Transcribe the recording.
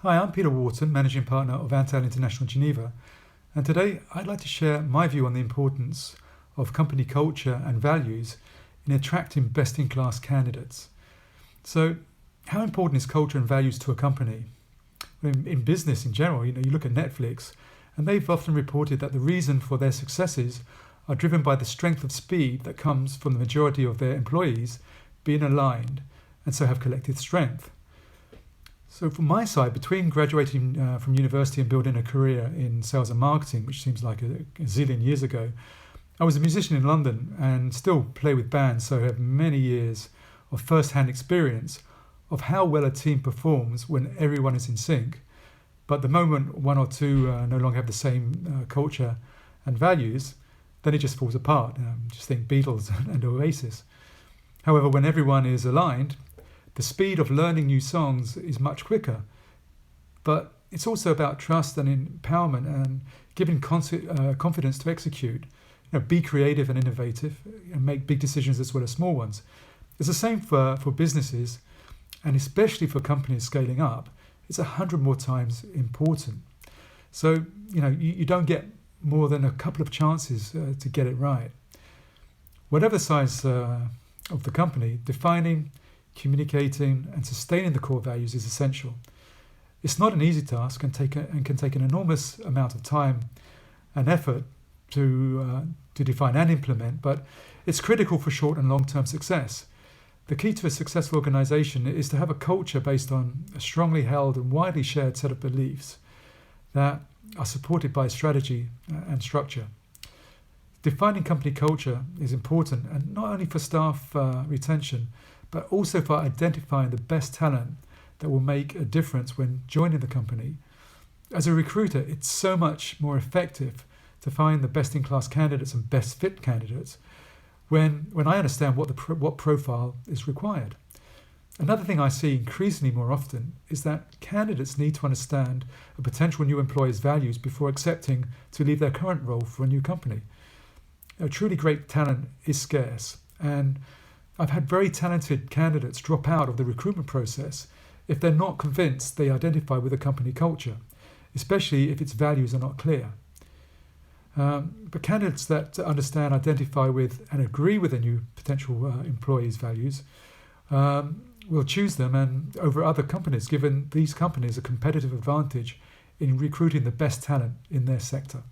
Hi, I'm Peter Wharton, Managing Partner of Antal International Geneva, and today I'd like to share my view on the importance of company culture and values in attracting best-in-class candidates. So, how important is culture and values to a company? In business in general, you look at Netflix, and they've often reported that the reason for their successes are driven by the strength of speed that comes from the majority of their employees being aligned and so have collective strength. So from my side, between graduating from university and building a career in sales and marketing, which seems like a zillion years ago, I was a musician in London and still play with bands, so I have many years of first-hand experience of how well a team performs when everyone is in sync. But the moment one or two no longer have the same culture and values, then it just falls apart. Just think Beatles and Oasis. However, when everyone is aligned, the speed of learning new songs is much quicker. But it's also about trust and empowerment and giving confidence to execute. Be creative and innovative and make big decisions as well as small ones. It's the same for businesses, and especially for companies scaling up. It's 100 more times important. So, you don't get more than a couple of chances to get it right. Whatever size of the company, defining, communicating and sustaining the core values is essential. It's not an easy task and can take an enormous amount of time and effort to define and implement, but it's critical for short and long-term success. The key to a successful organization is to have a culture based on a strongly held and widely shared set of beliefs that are supported by strategy and structure. Defining company culture is important, and not only for staff retention, but also for identifying the best talent that will make a difference when joining the company. As a recruiter, it's so much more effective to find the best-in-class candidates and best-fit candidates when I understand what profile is required. Another thing I see increasingly more often is that candidates need to understand a potential new employer's values before accepting to leave their current role for a new company. Truly great talent is scarce, and I've had very talented candidates drop out of the recruitment process if they're not convinced they identify with the company culture, especially if its values are not clear. But candidates that understand, identify with, and agree with a new potential employee's values will choose them and over other companies, given these companies a competitive advantage in recruiting the best talent in their sector.